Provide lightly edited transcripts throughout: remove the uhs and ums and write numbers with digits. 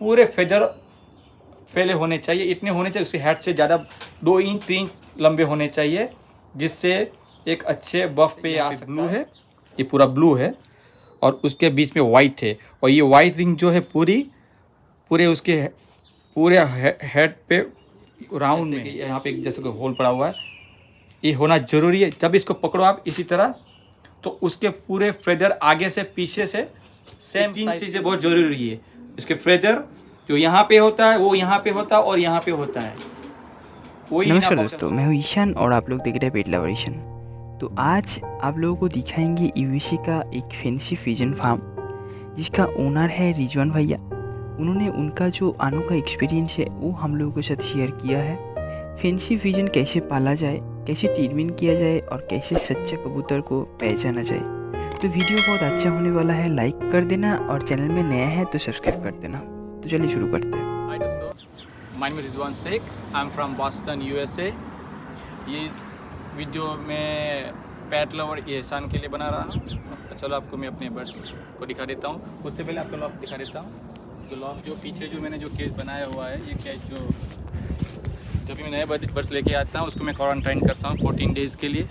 पूरे फेदर फैले होने चाहिए, इतने होने चाहिए, उसके हेड से ज़्यादा 2 इंच 3 इंच लंबे होने चाहिए, जिससे एक अच्छे बफ पे आ सकता है। ब्लू है, ये पूरा ब्लू है और उसके बीच में वाइट है, और ये वाइट रिंग जो है पूरे उसके पूरे हेड पे राउंड में यहाँ पे जैसे कोई होल पड़ा हुआ है, ये होना ज़रूरी है। जब इसको पकड़ो आप इसी तरह, तो उसके पूरे फेदर आगे से पीछे से सेम, 3 चीज़ें बहुत ज़रूरी है। इसके फेदर जो यहाँ पे होता है वो यहाँ पे होता है और यहाँ पे होता है। नमस्कार दोस्तों, मैं हूँ ईशान और आप लोग देख रहे हैं पेट लवर ईशान। तो आज आप लोगों को दिखाएंगे यूएसए का एक फैंसी फिजन फार्म, जिसका ओनर है रिजवान भैया। उन्होंने उनका जो अनोखा एक्सपीरियंस है वो हम लोगों के साथ शेयर किया है। फैंसी फिजन कैसे पाला जाए, कैसे ट्रीटमेंट किया जाए और कैसे सच्चे कबूतर को पहचाना जाए। तो वीडियो बहुत अच्छा होने वाला है, लाइक कर देना और चैनल में नया है तो सब्सक्राइब कर देना। तो चलिए शुरू करते हैं। हाय दोस्तों, my name is Rizwan Shaikh, I am from Boston USA. ये इस वीडियो में पेट लवर एहसान के लिए बना रहा हूँ। चलो आपको मैं अपने बर्ड्स को दिखा देता हूँ। उससे पहले आपको लॉक दिखा देता हूँ। तो लॉक जो पीछे जो मैंने जो केज बनाया हुआ है, ये केज जो जब भी मैं नए बर्ड्स लेके आता हूँ उसको मैं क्वारंटाइन करता हूँ 14 डेज़ के लिए।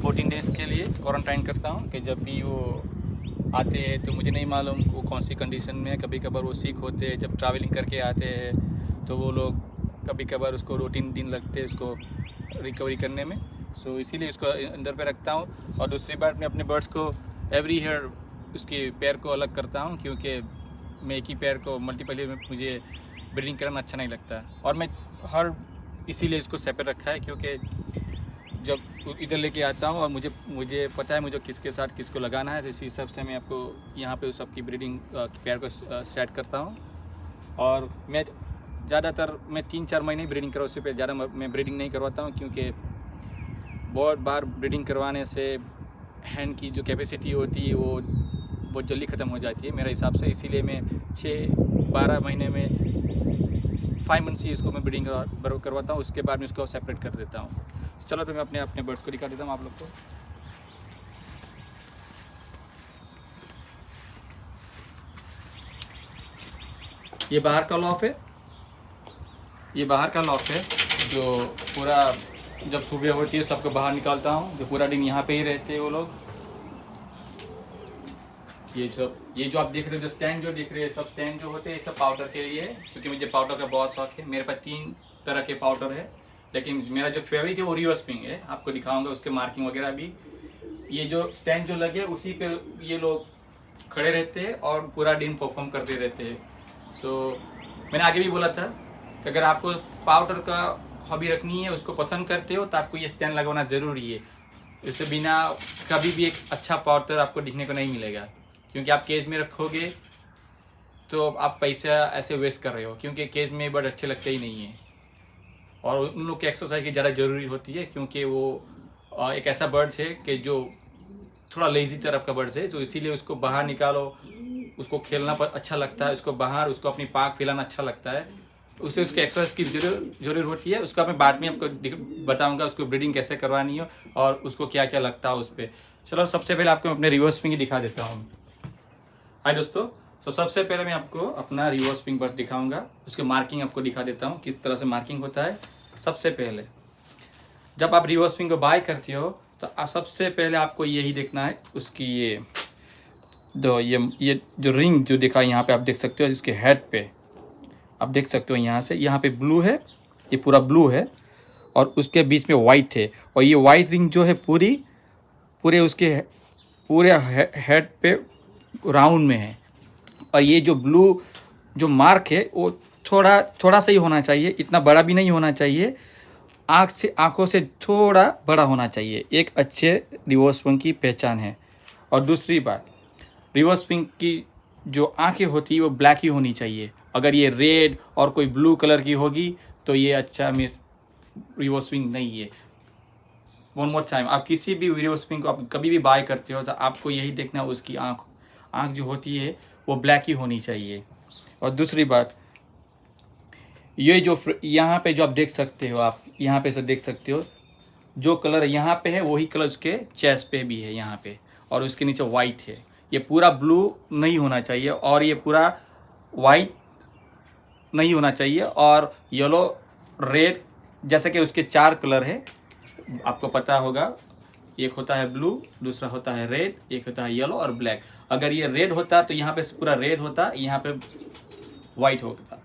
14 डेज़ के लिए क्वारंटाइन करता हूँ कि जब भी वो आते हैं तो मुझे नहीं मालूम वो कौन सी कंडीशन में है। कभी कभार वो सिक होते हैं, जब ट्रैवलिंग करके आते हैं तो वो लोग कभी कभार उसको 2-3 दिन लगते हैं उसको रिकवरी करने में। सो इसीलिए उसको अंदर पे रखता हूँ। और दूसरी बात, मैं अपने बर्ड्स को एवरी ईयर उसके पैर को अलग करता हूँ, क्योंकि मैं एक ही पैर को मल्टीपल में मुझे ब्रीडिंग करना अच्छा नहीं लगता। और मैं इसीलिए इसको सेपरेट रखा है, क्योंकि जब इधर लेके आता हूँ और मुझे पता है मुझे किसके साथ किसको लगाना है, तो इसी हिसाब से मैं आपको यहाँ पे उस सबकी ब्रीडिंग पेयर को सेट करता हूँ। और मैं ज़्यादातर 3-4 महीने ब्रीडिंग करा, उससे पे ज़्यादा मैं ब्रीडिंग नहीं करवाता हूँ, क्योंकि बहुत बार ब्रीडिंग करवाने से हैंड की जो कैपेसिटी होती है वो बहुत जल्दी ख़त्म हो जाती है मेरे हिसाब से। इसीलिए मैं 6-12 महीने में 5 मंथ्स ही इसको मैं ब्रीडिंग करवाता हूँ, उसके बाद मैं इसको सेपरेट कर देता हूँ। चलो तो मैं अपने बर्ड्स को दिखा देता हूँ आप लोग को। ये बाहर का लॉफ है, ये बाहर का लॉफ है जो पूरा जब सुबह होती है सबको बाहर निकालता हूँ, जो पूरा दिन यहाँ पे ही रहते हैं वो लोग। ये जो आप देख रहे हो, जो स्टैंड जो दिख रहे हैं, सब स्टैंड जो होते हैं ये सब पाउडर के लिए है, क्योंकि मुझे पाउडर का बहुत शौक है। मेरे पास 3 तरह के पाउडर है, लेकिन मेरा जो फेवरेट है वो रिवर्स पिंग है। आपको दिखाऊंगा उसके मार्किंग वगैरह भी। ये जो स्टैंड जो लगे उसी पे ये लोग खड़े रहते हैं और पूरा दिन परफॉर्म करते रहते हैं। सो मैंने आगे भी बोला था कि अगर आपको पाउडर का हॉबी रखनी है, उसको पसंद करते हो, तो आपको ये स्टैंड लगवाना ज़रूरी है। इससे बिना कभी भी एक अच्छा पाउडर आपको दिखने को नहीं मिलेगा, क्योंकि आप केज में रखोगे तो आप पैसा ऐसे वेस्ट कर रहे हो, क्योंकि केज में बर्ड अच्छे लगते ही नहीं है। और उन लोग की एक्सरसाइज की ज़्यादा ज़रूरी होती है, क्योंकि वो एक ऐसा बर्ड्स है कि जो थोड़ा लेजी तरफ का बर्ड्स है, तो इसीलिए उसको बाहर निकालो, उसको खेलना पर अच्छा लगता है, उसको बाहर उसको अपनी पाँख फैलाना अच्छा लगता है, उसे उसके एक्सरसाइज की जरूरत होती है। उसका मैं बाद में आपको बताऊंगा उसको ब्रीडिंग कैसे करवानी है और उसको क्या क्या लगता है उस पर। चलो सबसे पहले आपको अपने रिवर्स पिंग दिखा देता हूँ। हाय दोस्तों, तो सबसे पहले मैं आपको अपना रिवर्स पिंग बर्ड दिखाऊंगा, उसके मार्किंग आपको दिखा देता हूँ किस तरह से मार्किंग होता है। सबसे पहले जब आप रिवर्स पिंग को बाय करते हो तो आप सबसे पहले आपको यही देखना है, उसकी ये जो रिंग जो दिखा यहाँ पे आप देख सकते हो, जिसके हेड पे आप देख सकते हो यहाँ पे ब्लू है, ये पूरा ब्लू है और उसके बीच में वाइट है, और ये वाइट रिंग जो है पूरे उसके पूरे हेड पे राउंड में है। और ये जो ब्लू जो मार्क है वो थोड़ा सा ही होना चाहिए, इतना बड़ा भी नहीं होना चाहिए, आँखों से थोड़ा बड़ा होना चाहिए। एक अच्छे रिवर्स पिंग की पहचान है। और दूसरी बात, रिवर्स पिंग की जो आंखें होती है वो ब्लैक ही होनी चाहिए। अगर ये रेड और कोई ब्लू कलर की होगी तो ये अच्छा रिवर्स पिंग नहीं है। वन मोर टाइम, आप किसी भी रिवर्स पिंग को आप कभी भी बाय करते हो तो आपको यही देखना है, उसकी आँख जो होती है वो ब्लैक ही होनी चाहिए। और दूसरी बात, ये जो यहाँ पे जो आप देख सकते हो, आप यहाँ पे से देख सकते हो जो कलर यहाँ पे है वही कलर उसके चेस्ट पे भी है यहाँ पे, और उसके नीचे वाइट है। ये पूरा ब्लू नहीं होना चाहिए और ये पूरा वाइट नहीं होना चाहिए, और येलो, रेड, जैसे कि उसके 4 कलर है, आपको पता होगा। एक होता है ब्लू, दूसरा होता है रेड, एक होता है येलो और ब्लैक। अगर ये रेड होता तो यहाँ पे पूरा रेड होता, यहाँ पे वाइट होता।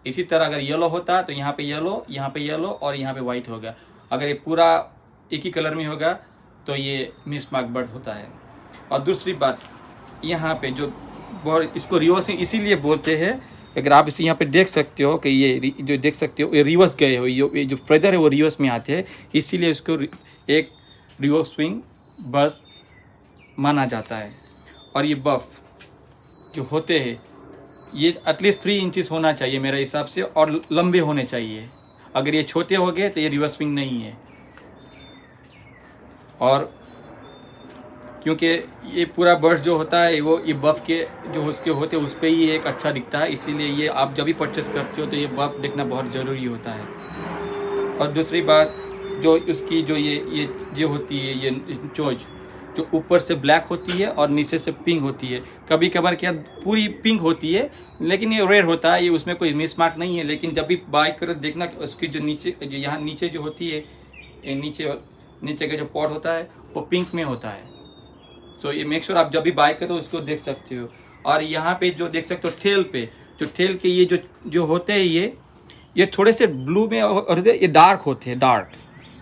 इसी तरह अगर येलो होता तो यहाँ पे येलो, यहाँ पे येलो और यहाँ पे वाइट होगा। अगर ये पूरा एक ही कलर में होगा तो ये मिसमार्क बर्ड होता है। और दूसरी बात, यहाँ पे जो बहुत इसको रिवर्सिंग इसीलिए बोलते हैं, अगर आप इसे यहाँ पे देख सकते हो कि ये जो देख सकते हो ये रिवर्स गए हो, ये जो फेदर है वो रिवर्स में आते हैं, इसीलिए इसको एक रिवर्स स्विंग बस माना जाता है। और ये बफ जो होते हैं ये एटलीस्ट 3 इंचेस होना चाहिए मेरे हिसाब से, और लंबे होने चाहिए। अगर ये छोटे हो गए तो ये रिवर्स स्विंग नहीं है। और क्योंकि ये पूरा बर्ड जो होता है वो ये बफ के जो उसके होते हैं उस पर ही एक अच्छा दिखता है, इसीलिए ये आप जब भी परचेस करते हो तो ये बफ देखना बहुत ज़रूरी होता है। और दूसरी बात, जो उसकी जो ये होती है, ये चोंच जो ऊपर से ब्लैक होती है और नीचे से पिंक होती है। कभी कभार क्या पूरी पिंक होती है, लेकिन ये रेयर होता है, ये उसमें कोई मिसमार्क नहीं है। लेकिन जब भी बाय करो देखना कि उसकी जो नीचे जो यहाँ नीचे जो होती है, ये नीचे का जो पॉट होता है वो पिंक में होता है। तो ये मेक श्योर आप जब भी बाय करो उसको देख सकते हो। और यहाँ पे जो देख सकते हो ठेल पे, जो ठेल के ये जो होते हैं ये थोड़े से ब्लू में और ये डार्क होते हैं,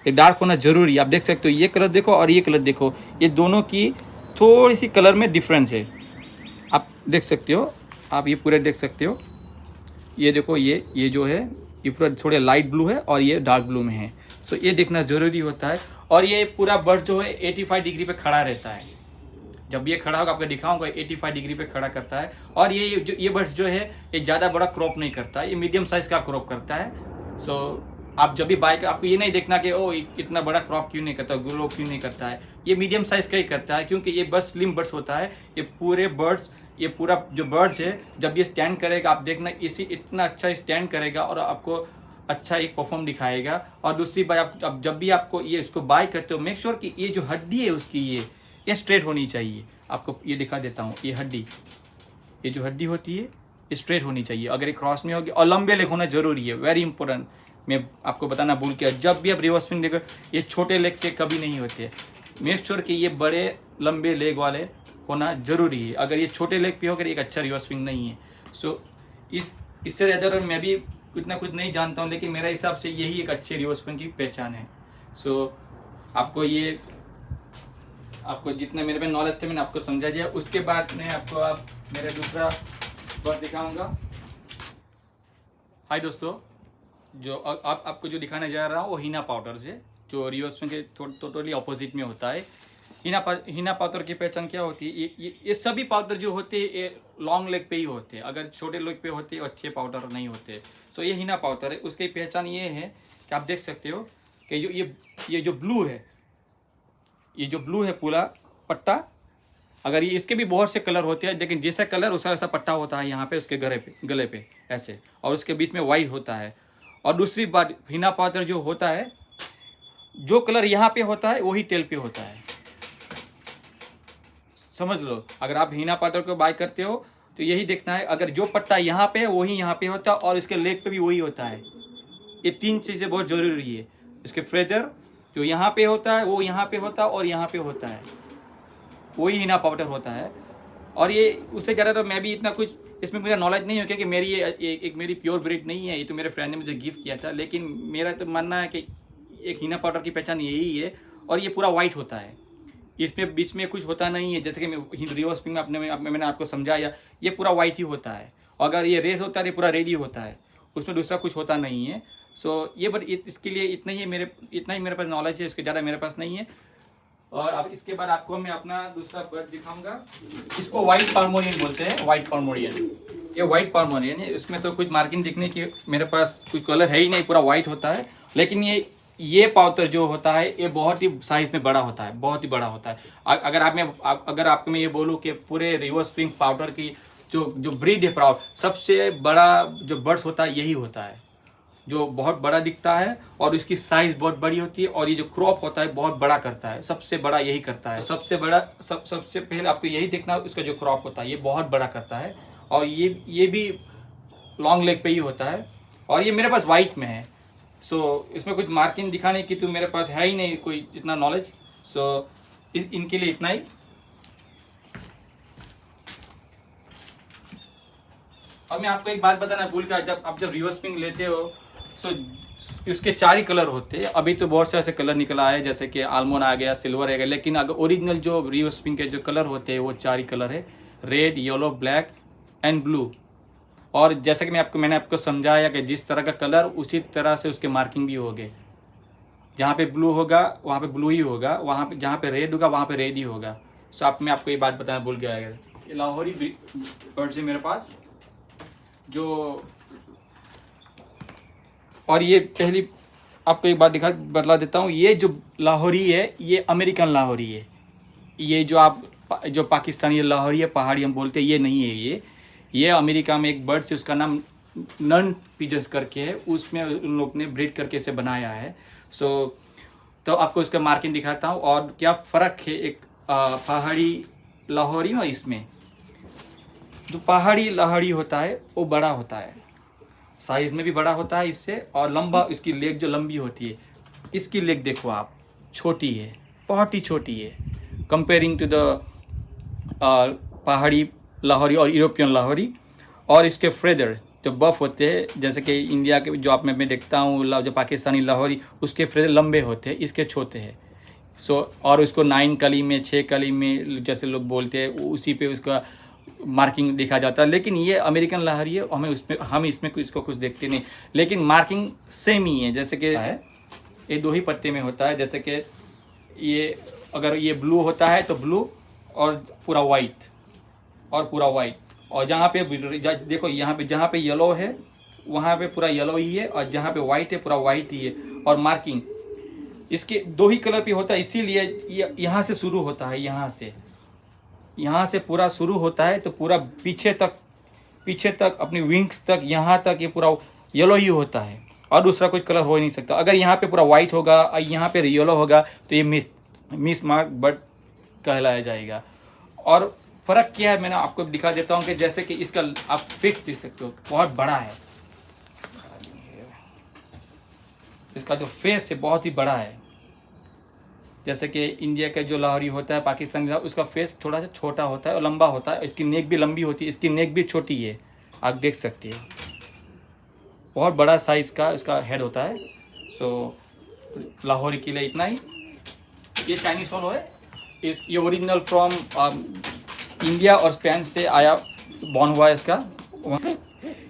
ये डार्क होना जरूरी है। आप देख सकते हो ये कलर देखो और ये कलर देखो, ये दोनों की थोड़ी सी कलर में डिफरेंस है। आप देख सकते हो, आप ये पूरे देख सकते हो, ये देखो ये जो है ये पूरा थोड़े लाइट ब्लू है और ये डार्क ब्लू में है। सो ये देखना ज़रूरी होता है। और ये पूरा बर्ड जो है 85 डिग्री पे खड़ा रहता है। जब ये खड़ा होगा आपको दिखाऊंगा, 85 डिग्री पे खड़ा करता है। और ये बर्ड जो है ये ज़्यादा बड़ा क्रॉप नहीं करता, ये मीडियम साइज़ का क्रॉप करता है। सो आप जब भी बाइक, आपको ये नहीं देखना कि ओ इतना बड़ा क्रॉप क्यों नहीं करता, ग्रो क्यों नहीं करता है, ये मीडियम साइज़ का ही करता है, क्योंकि ये बस स्लिम बर्ड्स होता है। ये पूरे बर्ड्स, ये पूरा जो बर्ड्स है जब ये स्टैंड करेगा आप देखना इतना अच्छा स्टैंड करेगा और आपको अच्छा एक परफॉर्म दिखाएगा। और दूसरी बात, आप जब भी आपको ये इसको बाय करते हो मेक श्योर कि ये जो हड्डी है उसकी ये स्ट्रेट होनी चाहिए। आपको ये दिखा देता हूँ, ये हड्डी, ये जो हड्डी होती है ये स्ट्रेट होनी चाहिए। अगर ये क्रॉस में होगी, और लंबे लेग होना जरूरी है, वेरी इंपॉर्टेंट। मैं आपको बताना भूल गया, जब भी आप रिवर्स स्विंग देखो ये छोटे लेग के कभी नहीं होते। मेक श्योर कि ये बड़े लंबे लेग वाले होना जरूरी है। अगर ये छोटे लेग पे होकर एक अच्छा रिवर्स स्विंग नहीं है। सो इससे ज़्यादा मैं भी कुछ नहीं जानता हूँ, लेकिन मेरे हिसाब से यही एक अच्छे रिवर्स स्विंग की पहचान है। सो आपको जितना मेरे पे नॉलेज थे मैंने आपको समझा दिया। उसके बाद में आपको मेरा दूसरा बर्ड दिखाऊंगा। हाय दोस्तों, जो आपको जो दिखाने जा रहा हूँ वो हीना पाउडर है, जो रिवर्स में के टोटली अपोजिट में होता है। हीना पाउडर की पहचान क्या होती है? ये सभी पाउडर जो होते हैं ये लॉन्ग लेग पे ही होते हैं। अगर छोटे लेग पे होते हैं अच्छे पाउडर नहीं होते। सो ये हीना पाउडर है। उसकी पहचान ये है कि आप देख सकते हो कि ये जो ब्लू है, ये जो ब्लू है पूरा पट्टा, अगर ये इसके भी बहुत से कलर होते हैं, लेकिन जैसा कलर वैसा पट्टा होता है यहाँ पे उसके गले पे ऐसे, और उसके बीच में वाइट होता है। और दूसरी बात, हीना पाउडर जो होता है, जो कलर यहाँ पे होता है वही टेल पे होता है। समझ लो, अगर आप हीना पाउडर को बाय करते हो तो यही देखना है, अगर जो पट्टा यहाँ पे है वही यहाँ पे होता है और इसके लेग पे भी वही होता है। ये 3 चीज़ें बहुत ज़रूरी है। इसके फेदर जो यहाँ पे होता है वो यहाँ पे होता है और यहाँ पे होता है, वही हीना पाउडर होता है। और ये उससे ज़्यादा तो मैं भी इतना कुछ इसमें मुझे नॉलेज नहीं हो, क्योंकि मेरी एक मेरी प्योर ब्रीड नहीं है, ये तो मेरे फ्रेंड ने मुझे गिफ्ट किया था। लेकिन मेरा तो मानना है कि एक हीना पाउडर की पहचान यही है। और ये पूरा वाइट होता है, इसमें बीच में कुछ होता नहीं है। जैसे कि रिवर्स स्विंग में मैंने आपको समझाया, ये पूरा वाइट ही होता है। अगर ये रेड होता है ये पूरा रेड ही होता है, उसमें दूसरा कुछ होता नहीं है। सो ये बट इसके लिए इतना ही मेरे पास नॉलेज है, इसके ज़्यादा मेरे पास नहीं है। और अब इसके बाद आपको मैं अपना दूसरा बर्ड दिखाऊंगा। इसको वाइट पार्मोरियन बोलते हैं, वाइट पार्मोरियन। ये वाइट पार्मोरियन है, इसमें तो कुछ मार्किंग दिखने की मेरे पास कुछ कलर है ही नहीं, पूरा वाइट होता है। लेकिन ये पाउडर जो होता है ये बहुत ही साइज में बड़ा होता है, बहुत ही बड़ा होता है। अगर आपको मैं ये बोलूँ कि पूरे रिवर्स स्विंग पाउडर की जो ब्रीड है प्राउड, सबसे बड़ा जो बर्ड्स होता है यही होता है, जो बहुत बड़ा दिखता है और इसकी साइज बहुत बड़ी होती है। और ये जो क्रॉप होता है बहुत बड़ा करता है, सबसे बड़ा यही करता है। सबसे पहले आपको यही देखना, उसका जो क्रॉप होता है ये बहुत बड़ा करता है। और ये भी लॉन्ग लेग पे ही होता है, और ये मेरे पास वाइट में है। सो इसमें कुछ मार्किंग दिखाने की तो मेरे पास है ही नहीं कोई इतना नॉलेज। सो इनके लिए इतना ही। और मैं आपको एक बात बताना भूल गया, जब रिवर्स स्विंग लेते हो सो उसके 4 ही कलर होते हैं। अभी तो बहुत से ऐसे कलर निकला है जैसे कि आलमंड आ गया, सिल्वर आ गया, लेकिन अगर ओरिजिनल जो रिवर्स स्विंग के जो कलर होते हैं वो 4 ही कलर है, red, yellow, black and blue. और जैसे कि मैंने आपको समझाया कि जिस तरह का कलर उसी तरह से उसके मार्किंग भी होंगे। जहाँ पे ब्लू होगा वहाँ पे ब्लू ही होगा, वहाँ पे जहाँ पे रेड होगा वहाँ पे रेड ही होगा। सो मैं आपको ये बात बताना भूल गया है। ये लाहौरी बर्ड्स है मेरे पास जो, और ये पहली आपको एक बात बतला देता हूँ, ये जो लाहौरी है ये अमेरिकन लाहौरी है। ये जो पाकिस्तानी लाहौरी है, पहाड़ी हम बोलते हैं, ये नहीं है। ये अमेरिका में एक बर्ड से उसका नाम नन पिजन्स करके है, उसमें उन लोग ने ब्रीड करके इसे बनाया है। सो तो आपको इसका मार्किंग दिखाता हूँ और क्या फ़र्क है एक पहाड़ी लाहौरी और इसमें। जो पहाड़ी लाहौरी होता है वो बड़ा होता है, साइज़ में भी बड़ा होता है इससे, और लंबा, इसकी लेग जो लंबी होती है, इसकी लेग देखो आप, छोटी है, बहुत ही छोटी है कंपेयरिंग टू द पहाड़ी लाहौरी और यूरोपियन लाहौरी। और इसके फेदर जो बफ होते हैं, जैसे कि इंडिया के जो मैं देखता हूँ जो पाकिस्तानी लाहौरी, उसके फेदर लंबे होते हैं, इसके छोटे हैं। सो और उसको 9 कली में, 6 कली में जैसे लोग बोलते हैं, उसी पे उसका मार्किंग देखा जाता है। लेकिन ये अमेरिकन लाहौरी है, हम इसमें कुछ देखते नहीं, लेकिन मार्किंग सेम ही है। जैसे कि ये 2 ही पत्ते में होता है, जैसे कि ये अगर ये ब्लू होता है तो ब्लू और पूरा वाइट, और जहाँ पे देखो यहाँ पे जहाँ पे येलो है वहाँ पे पूरा येलो ही है, और जहाँ पे वाइट है पूरा वाइट ही है। और मार्किंग इसके 2 ही कलर पे होता है, इसीलिए यहाँ से शुरू होता है, यहाँ से पूरा शुरू होता है, तो पूरा पीछे तक अपनी विंग्स तक, यहाँ तक ये पूरा येलो ही होता है, और दूसरा कुछ कलर हो ही नहीं सकता। अगर यहाँ पे पूरा वाइट होगा और यहाँ पे येलो होगा तो ये मिस मार्क बर्ड कहलाया जाएगा। और फ़र्क क्या है मैंने आपको दिखा देता हूँ कि जैसे कि इसका आप फिक्स देख सकते हो, बहुत बड़ा है, इसका जो फेस है बहुत ही बड़ा है। जैसे कि इंडिया का जो लाहौरी होता है, पाकिस्तानी, उसका फेस थोड़ा सा छोटा होता है और लंबा होता है, इसकी नेक भी लंबी होती है, इसकी नेक भी छोटी है, आप देख सकते हैं, बहुत बड़ा साइज़ का इसका हेड होता है। सो लाहौरी के लिए इतना ही। ये चाइनीज सोलो है, ये ओरिजिनल फ्रॉम इंडिया और स्पेन से आया, बॉर्न हुआ है इसका।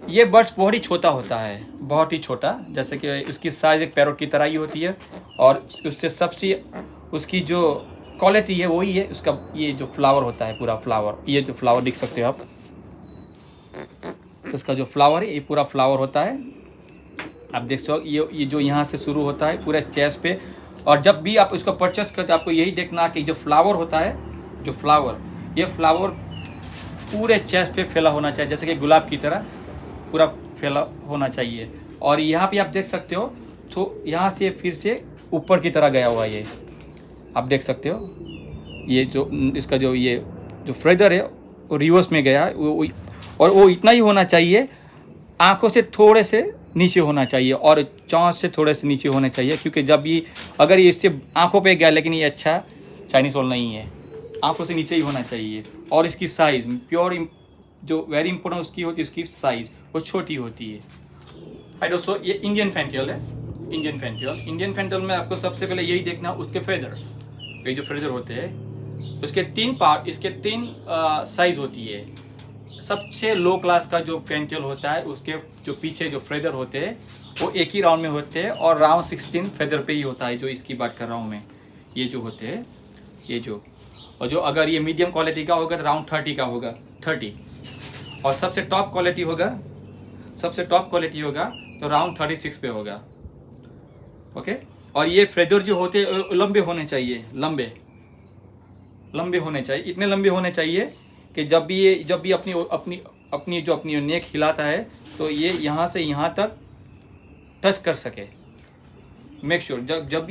ये बर्ड्स बहुत ही छोटा होता है, बहुत ही छोटा, जैसे कि उसकी साइज़ एक पैरोट की तरह ही होती है, और उससे सबसे उसकी जो क्वालिटी है वही है उसका, ये जो फ्लावर होता है, पूरा फ्लावर, ये जो फ्लावर देख सकते हो आप, इसका जो फ्लावर है ये पूरा फ्लावर होता है, आप देख सकते हो। ये जो यहाँ से शुरू होता है पूरे चेस्ट पे, और जब भी आप इसको परचेस करते हो आपको यही देखना कि जो फ्लावर होता है, ये फ्लावर पूरे चेस्ट पे फैला होना चाहिए, जैसे कि गुलाब की तरह पूरा फैला होना चाहिए। और यहाँ पे आप देख सकते हो, तो यहाँ से फिर से ऊपर की तरह गया हुआ है, ये आप देख सकते हो। ये जो इसका जो फेदर है वो रिवर्स में गया है, और वो इतना ही होना चाहिए, आँखों से थोड़े से नीचे होना चाहिए और चौंच से थोड़े से नीचे होने चाहिए, क्योंकि जब ये अगर ये इससे आँखों पे गया, लेकिन ये अच्छा चाइनीज वॉल नहीं है, आँखों से नीचे ही होना चाहिए। और इसकी साइज़ प्योर, जो वेरी इंपॉर्टेंट उसकी होती है, उसकी साइज़ वो छोटी होती है। हाय दोस्तों, ये इंडियन फैंटियल है, इंडियन फैंटियल में आपको सबसे पहले यही देखना उसके फेदर्स, ये जो फेदर होते हैं उसके 3 पार्ट, इसके 3 साइज़ होती है। सबसे लो क्लास का जो फैंटियल होता है उसके जो पीछे जो फेदर होते हैं वो एक ही राउंड में होते हैं, और राउंड 16 फेदर पे ही होता है, जो इसकी बात कर रहा हूँ मैं। ये जो होते हैं, ये जो, और जो अगर ये मीडियम क्वालिटी का होगा तो राउंड 30 का होगा, 30, और सबसे टॉप क्वालिटी होगा तो राउंड 36 पे होगा। ओके, और ये फेदर जो होते हैं लंबे होने चाहिए, लंबे होने चाहिए, इतने लंबे होने चाहिए कि जब भी अपनी नेक हिलाता है तो ये यहाँ से यहाँ तक टच कर सके। मेक श्योर जब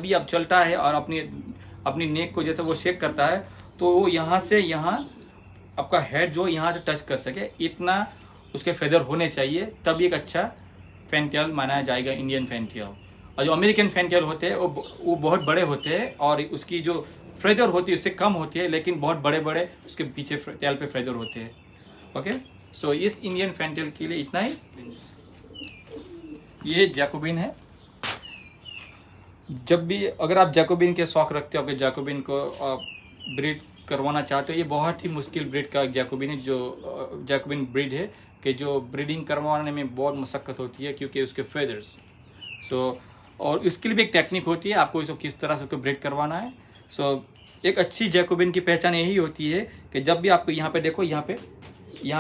भी आप चलता है और अपनी नेक को जैसे वो शेक करता है, तो वो यहाँ से यहाँ आपका हेड जो यहाँ से टच कर सके इतना उसके फेदर होने चाहिए, तब एक अच्छा फैनटेल माना जाएगा इंडियन फैनटेल। और जो अमेरिकन फैनटेल होते हैं वो बहुत बड़े होते हैं और उसकी जो फेदर होती है उससे कम होती है, लेकिन बहुत बड़े बड़े उसके पीछे टेल पे फेदर होते हैं। ओके, सो इस इंडियन फैनटेल के लिए इतना ही। ये जैकोबिन है। जब भी अगर आप जैकोबिन के शौक रखते हो, आपके जैकोबिन को ब्रीड करवाना चाहते हो, ये बहुत ही मुश्किल ब्रीड का जैकोबिन है, जो जैकोबिन ब्रीड है कि जो ब्रीडिंग करवाने में बहुत मशक्क़त होती है क्योंकि उसके फेदर्स। और इसके लिए भी एक टेक्निक होती है, आपको इसको किस तरह से उसको ब्रीड करवाना है। एक अच्छी जैकोबिन की पहचान यही होती है कि जब भी आपको यहाँ पे देखो, यहाँ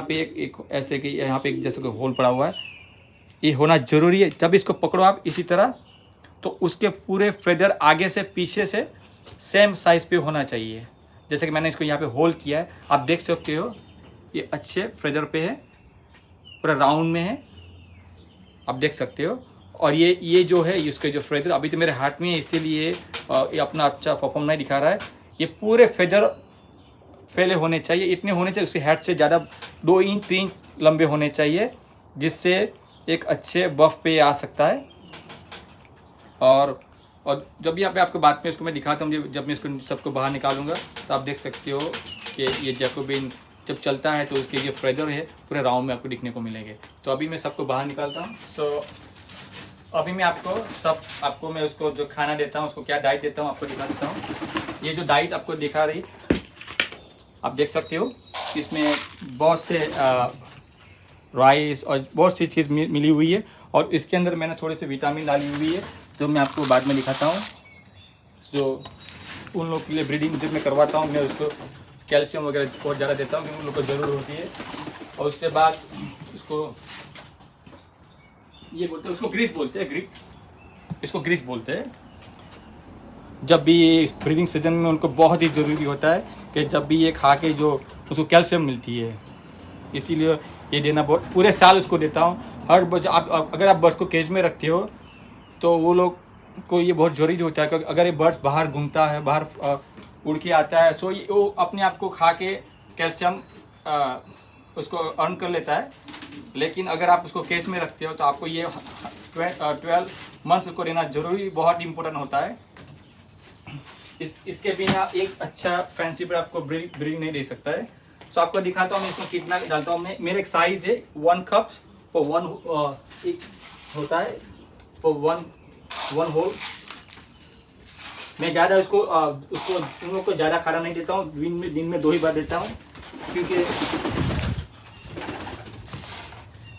पे एक ऐसे कि यहाँ पे एक जैसे कोई होल पड़ा हुआ है, ये होना ज़रूरी है। जब इसको पकड़ो आप इसी तरह, तो उसके पूरे फेदर आगे से पीछे से सेम साइज़ पे होना चाहिए। जैसे कि मैंने इसको यहाँ पे होल किया है, आप देख सकते हो ये अच्छे फेदर पे है, पूरा राउंड में है, आप देख सकते हो। और ये जो है इसके जो फेदर अभी तो मेरे हाथ में है, इसीलिए ये अपना अच्छा परफॉर्म नहीं दिखा रहा है। ये पूरे फेदर फैले होने चाहिए, इतने होने चाहिए, उसके हेड से ज़्यादा 2 इंच 3 इंच लंबे होने चाहिए, जिससे एक अच्छे बफ पे आ सकता है। और जब भी यहाँ पे आपको बाद में इसको मैं दिखाता हूँ, जब मैं इसको सबको बाहर निकालूंगा तो आप देख सकते हो कि ये जैकोबिन जब चलता है तो उसके जो फेदर है पूरे राउंड में आपको दिखने को मिलेंगे। तो अभी मैं सबको बाहर निकालता हूँ। अभी मैं आपको मैं उसको जो खाना देता हूँ, उसको क्या डाइट देता हूँ आपको दिखा देता हूँ। ये जो डाइट आपको दिखा रही, आप देख सकते हो इसमें बहुत से राइस और बहुत सी चीज़ मिली हुई है, और इसके अंदर मैंने थोड़े से विटामिन डाली हुई है जो मैं आपको बाद में दिखाता हूँ। जो उन लोगों के लिए ब्रीडिंग जब मैं करवाता हूँ, मैं उसको कैल्शियम वगैरह बहुत ज़्यादा देता हूँ क्योंकि उन लोगों को ज़रूर होती है। और उसके बाद उसको ये बोलते हैं, उसको ग्रीस बोलते हैं, इसको ग्रीस बोलते हैं। जब भी ब्रीडिंग सीजन में उनको बहुत ही ज़रूरी होता है कि जब भी ये खा के जो उसको कैल्शियम मिलती है, इसीलिए ये देना बहुत पूरे साल उसको देता हूँ। हर बज अगर आप बर्ड्स को केज में रखते हो तो वो लोग को ये बहुत ज़रूरी होता है कि अगर ये बर्ड्स बाहर घूमता है, बाहर उड़ के आता है, सो ये वो अपने आप को खा के कैल्शियम उसको अर्न कर लेता है। लेकिन अगर आप उसको केज में रखते हो तो आपको ये 12 मंथ्स को रहना जरूरी, बहुत इम्पोर्टेंट होता है। इसके बिना एक अच्छा फैंसी बर्ड आपको ब्रीडिंग नहीं दे सकता है। सो आपको दिखाता हूँ मैं इसमें कितना डालता हूँ। मेरा एक साइज़ है 1 कप फॉर 1 एक होता है फॉर 1 होल। मैं ज़्यादा उसको उन लोगों को ज़्यादा खाना नहीं देता हूँ, दिन में 2 ही बार देता हूँ, क्योंकि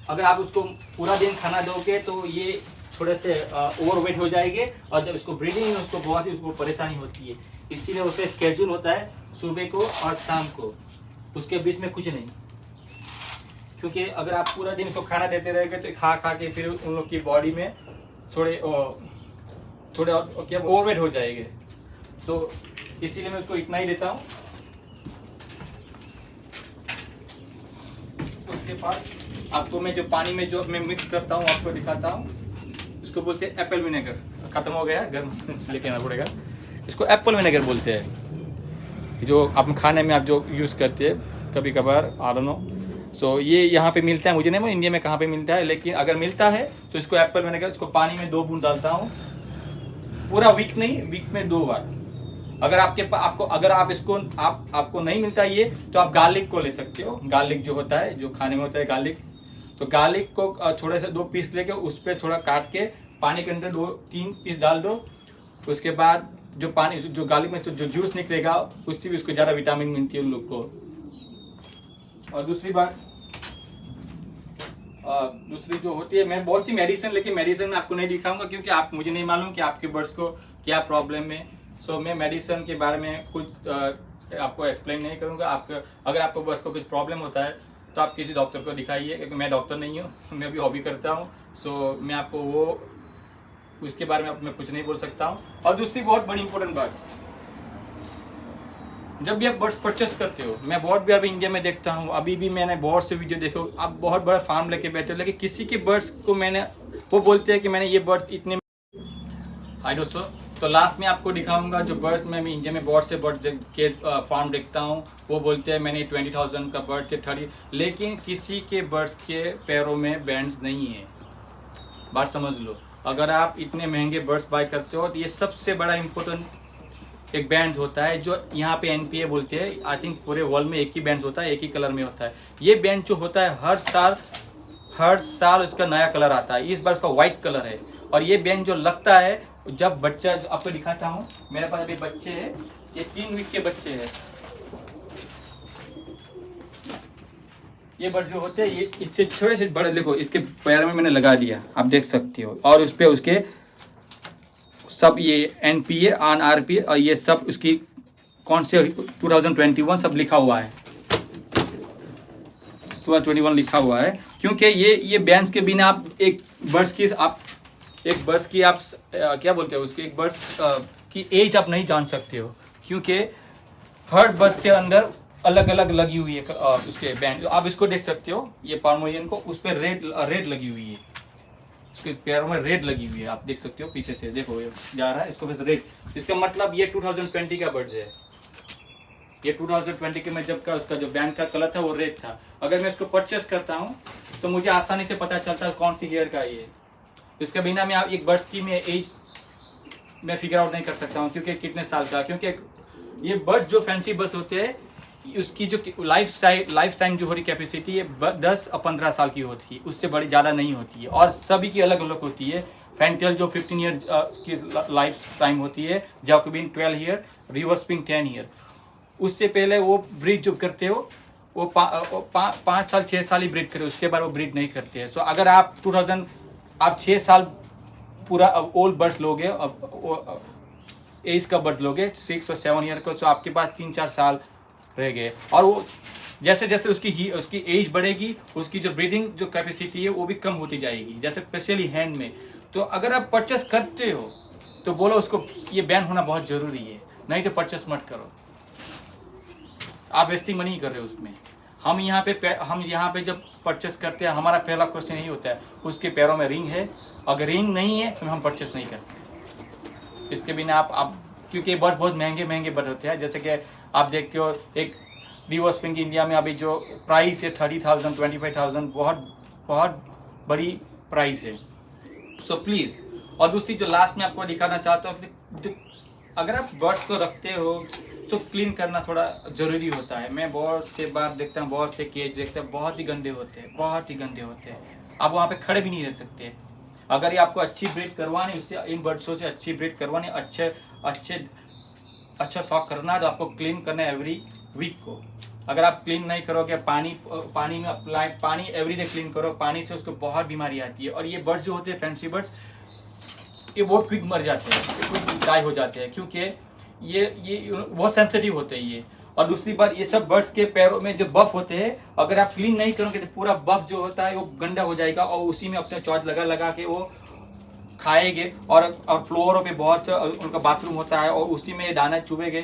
अगर आप उसको पूरा दिन खाना दोगे तो ये थोड़े से ओवरवेट हो जाएंगे, और जब इसको ब्रीडिंग में उसको बहुत ही उसको परेशानी होती है। इसीलिए उसका स्केड्यूल होता है सुबह को और शाम को, उसके बीच में कुछ नहीं। क्योंकि अगर आप पूरा दिन उसको खाना देते रहेंगे तो खा के फिर उन लोग की बॉडी में थोड़े क्या ओवरवेट हो जाएंगे। सो इसीलिए मैं उसको इतना ही देता हूँ। उसके बाद आपको मैं जो पानी में जो मैं मिक्स करता हूँ आपको दिखाता हूँ। इसको बोलते हैं एप्पल विनेगर। ख़त्म हो गया, गर्म लेके आना पड़ेगा। इसको एप्पल विनेगर बोलते हैं, जो आप खाने में आप जो यूज़ करते हैं कभी कभार, आई डोंट नो। सो ये यहाँ पे मिलता है, मुझे नहीं मालूम इंडिया में कहाँ पे मिलता है, लेकिन अगर मिलता है तो इसको एप्पल विनेगर, इसको पानी में 2 बूंद डालता हूँ। पूरा वीक नहीं, वीक में 2 बार। अगर आपको नहीं मिलता ये, तो आप गार्लिक को ले सकते हो। गार्लिक जो होता है, जो खाने में होता है गार्लिक, तो गार्लिक को थोड़े से 2 पीस लेके उस पर थोड़ा काट के पानी के अंदर 2-3 पीस डाल दो। उसके बाद जो पानी जो गार्लिक में जो जूस निकलेगा उससे भी उसको ज़्यादा विटामिन मिलती है उन लोग को। और दूसरी जो होती है, मैं बहुत सी मेडिसिन, लेकिन मेडिसिन में आपको नहीं दिखाऊंगा क्योंकि मुझे नहीं मालूम कि आपके बर्ड्स को क्या प्रॉब्लम है। सो मैं मेडिसिन के बारे में कुछ आपको एक्सप्लेन नहीं करूंगा। अगर आपको बर्ड्स को कुछ प्रॉब्लम होता है तो आप किसी डॉक्टर को दिखाइए, क्योंकि मैं डॉक्टर नहीं हूँ, मैं भी हॉबी करता हूँ। सो मैं आपको उसके बारे में मैं कुछ नहीं बोल सकता हूँ। और दूसरी बहुत बड़ी इंपॉर्टेंट बात, जब भी आप बर्ड्स परचेस करते हो, मैं बहुत बार इंडिया में देखता हूँ, अभी भी मैंने बहुत से वीडियो देखे, आप बहुत बड़ा फार्म लेके बैठे हो, लेकिन किसी के बर्ड्स को वो बोलते हैं कि मैंने ये बर्ड्स इतने। हाय दोस्तों, तो लास्ट में आपको दिखाऊंगा जो बर्ड मैं इंडिया में बहुत से बर्ड केज फार्म देखता हूँ, वो बोलते हैं मैंने 20,000 का बर्ड से 30, लेकिन किसी के बर्ड्स के पैरों में बैंड्स नहीं है। बात समझ लो, अगर आप इतने महंगे बर्ड्स बाय करते हो तो ये सबसे बड़ा इम्पोर्टेंट एक बैंड होता है जो यहाँ पे NPA बोलते हैं। आई थिंक पूरे वर्ल्ड में एक ही बैंड होता है, एक ही कलर में होता है। ये बैंड जो होता है हर साल उसका नया कलर आता है। इस बार उसका व्हाइट कलर है। और ये बैंड जो लगता है जब बच्चा, आपको दिखाता हूँ, मेरे पास अभी बच्चे हैं, ये 3 वीक के बच्चे हैं। ये बर्ड जो होते हैं ये इससे थोड़े से बड़े, देखो इसके पैर में मैंने लगा दिया, आप देख सकते हो। और उस पे उसके सब ये NPA RP और ये सब उसकी कौन से 2021 सब लिखा हुआ है, 2021 लिखा हुआ है। क्योंकि ये बैंड्स के बिना आप एक बर्ड्स की आप क्या बोलते हो उसकी, एक बर्ड्स की एज आप नहीं जान सकते हो। क्योंकि हर बर्ड्स के अंदर अलग अलग लगी हुई है उसके बैंड। आप इसको देख सकते हो, ये पार्मोनियन को, उस पर रेड लगी हुई है, उसके पैरों में रेड लगी हुई है। आप देख सकते हो पीछे से, देखो ये जा रहा है, इसको बस रेड। इसका मतलब ये 2020 का बर्ड्स है। ये 2020 के में जब का उसका जो बैंड का कलर था वो रेड था। अगर मैं इसको परचेस करता हूँ तो मुझे आसानी से पता चलता है कौन सी ईयर का ये। इसके बिना मैं एक बर्ड्स की मैं एज मैं फिगर आउट नहीं कर सकता हूँ क्योंकि कितने साल का। क्योंकि ये बर्ड्स जो फैंसी बर्ड्स होते हैं उसकी जो लाइफ टाइम जो हो रही कैपेसिटी है 10-15 साल की होती है, उससे बड़ी ज़्यादा नहीं होती है। और सभी की अलग अलग होती है। फैंटेल जो 15 ईयर की लाइफ टाइम होती है, Jacobian 12 year, reverse ping 10 year. उससे पहले वो ब्रीड जो करते हो वो 5 साल 6 साल ही ब्रीड करे, उसके बाद वो ब्रीड नहीं करते हैं। सो अगर आप 6 साल पूरा ओल्ड बर्ड लोगे, एज का बर्ड लोगे 6 और 7 ईयर को, तो आपके पास 3-4 साल रह गए। और वो जैसे जैसे उसकी एज बढ़ेगी उसकी जो ब्रीडिंग जो कैपेसिटी है वो भी कम होती जाएगी, जैसे स्पेशली हैंड में। तो अगर आप परचेस करते हो तो बोलो उसको ये बैन होना बहुत ज़रूरी है, नहीं तो परचेस मत करो। आप वेस्टिंग मनी कर रहे हो उसमें। हम यहाँ पे जब परचेस करते हैं हमारा पहला क्वेश्चन यही होता है उसके पैरों में रिंग है, अगर रिंग नहीं है तो हम परचेस नहीं करते। इसके बिना आप क्योंकि बर्ड बहुत महंगे बर्ड होते हैं। जैसे कि आप देखते हो एक रिवर्स पिंग इंडिया में अभी जो प्राइस है 30,000 25,000, बहुत बड़ी प्राइस है। So please. और दूसरी जो लास्ट में आपको दिखाना चाहता हूँ, अगर आप बर्ड्स को रखते हो तो क्लीन करना थोड़ा ज़रूरी होता है। मैं बहुत से बार देखता हूँ, बहुत से केज देखते हैं, बहुत ही गंदे होते हैं। आप वहाँ पे खड़े भी नहीं रह सकते। अगर ये आपको अच्छी ब्रीड करवानी, उससे इन बर्ड्सों से अच्छी ब्रीड करवानी, अच्छा शौक करना है तो आपको क्लीन करना है एवरी वीक को। अगर आप क्लीन नहीं करोगे, पानी में अप्लाई, पानी एवरीडे क्लीन करो, पानी से उसको बहुत बीमारी आती है। और ये बर्ड्स जो होते हैं फैंसी बर्ड्स, ये बहुत क्विक मर जाते हैं, क्विक डाई हो जाते हैं, क्योंकि ये बहुत सेंसिटिव होते हैं ये। और दूसरी बात, ये सब बर्ड्स के पैरों में जो बफ होते हैं, अगर आप क्लीन नहीं करोगे तो पूरा बफ जो होता है वो गंदा हो जाएगा और उसी में अपने चौच लगा के वो खाएंगे। और फ्लोरों पे बहुत सा उनका बाथरूम होता है और उसी में दाना चुभेंगे,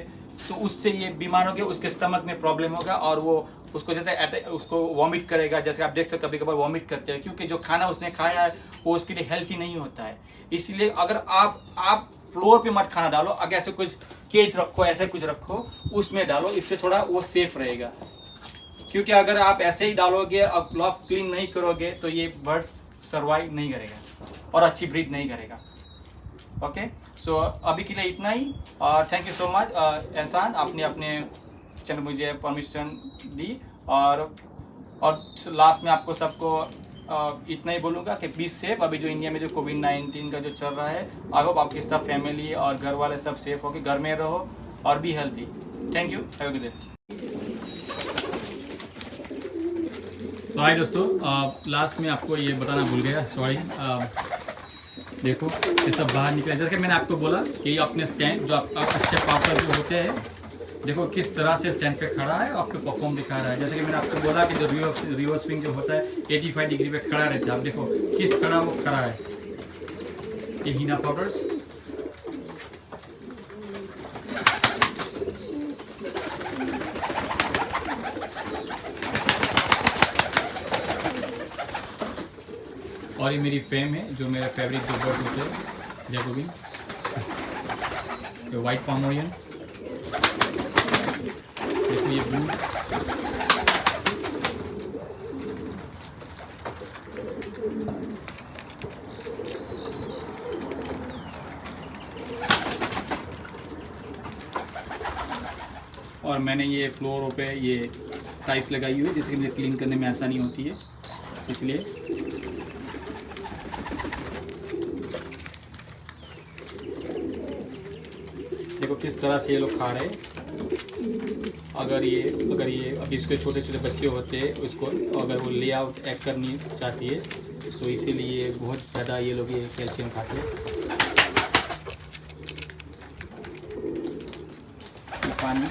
तो उससे ये बीमार हो गए, उसके स्टमक में प्रॉब्लम होगा और वो उसको जैसे उसको वॉमिट करेगा। जैसे आप देख सकते कभी कभार वॉमिट करते हैं, क्योंकि जो खाना उसने खाया है वो उसके लिए हेल्थी नहीं होता है। इसलिए अगर आप फ्लोर पे मत खाना डालो, अगर ऐसे कुछ केज रखो, ऐसे कुछ रखो, उसमें डालो, इससे थोड़ा वो सेफ रहेगा। क्योंकि अगर आप ऐसे ही डालोगे और फ्लॉप क्लीन नहीं करोगे तो ये बर्ड्स सर्वाइव नहीं करेगा और अच्छी ब्रीड नहीं करेगा। ओके, सो अभी के लिए इतना ही। थैंक यू सो मच एहसान, आपने अपने चैनल मुझे परमिशन दी। और लास्ट में आपको सबको इतना ही बोलूँगा कि बी सेफ। अभी जो इंडिया में जो कोविड-19 का जो चल रहा है, आई होप आपकी सब फैमिली और घर वाले सब सेफ हो के घर में रहो और be healthy. Thank you, have a good day. तो हाय दोस्तों, लास्ट में आपको ये बताना भूल गया, सॉरी। देखो ये सब बाहर निकले, जैसे कि मैंने आपको बोला कि अपने स्टैंड जो आप अच्छे पावर जो होते हैं, देखो किस तरह से स्टैंड पे खड़ा है, आपको परफॉर्म दिखा रहा है। जैसे कि मैंने आपको बोला कि जो रिवर्स स्विंग जो होता है 85 डिग्री पे खड़ा रहता है। आप देखो किस तरह वो खड़ा है। ये हीना पाउडर्स, और ये मेरी फ्रेम है जो मेरा फेवरेट जो बर्ड होते हैं, जैकोबिन। ये वाइट पामोरियन, देखो ये ब्लू, और मैंने ये फ्लोरों पे ये टाइल्स लगाई हुई है जिससे कि मुझे क्लीन करने में आसानी होती है, इसलिए देखो किस तरह से ये लोग खा रहे हैं। अगर ये अभी इसके छोटे छोटे बच्चे होते हैं, उसको अगर वो ले आउट एक्ट करनी चाहती है तो इसीलिए बहुत ज़्यादा ये लोग ये कैल्शियम खाते हैं। पानी,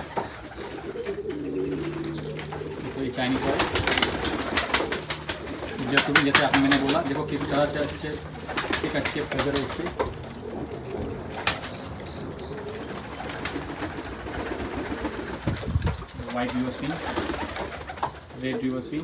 देखो ये चाइनीज है, जैसे आपने मैंने बोला, देखो किस तरह से अच्छे फ्लेवर है उससे। वाइट यूएसपी, रेड यूएसपी,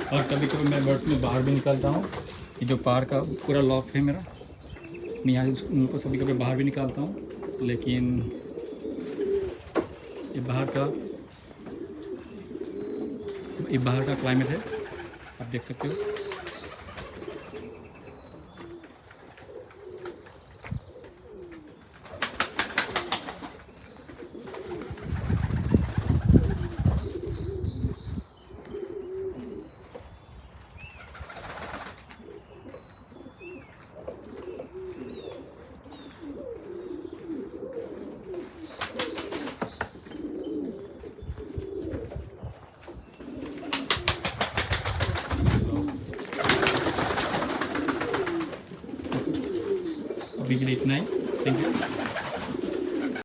और कभी कभी मैं बर्ड्स में बाहर भी निकलता हूँ। ये जो पहाड़ का पूरा लॉफ्ट है मेरा, मैं यहाँ उनको कभी कभी बाहर भी निकालता हूँ, लेकिन ये बाहर का क्लाइमेट है, आप देख सकते हो। अभी के लिए इतना ही, थैंक यू।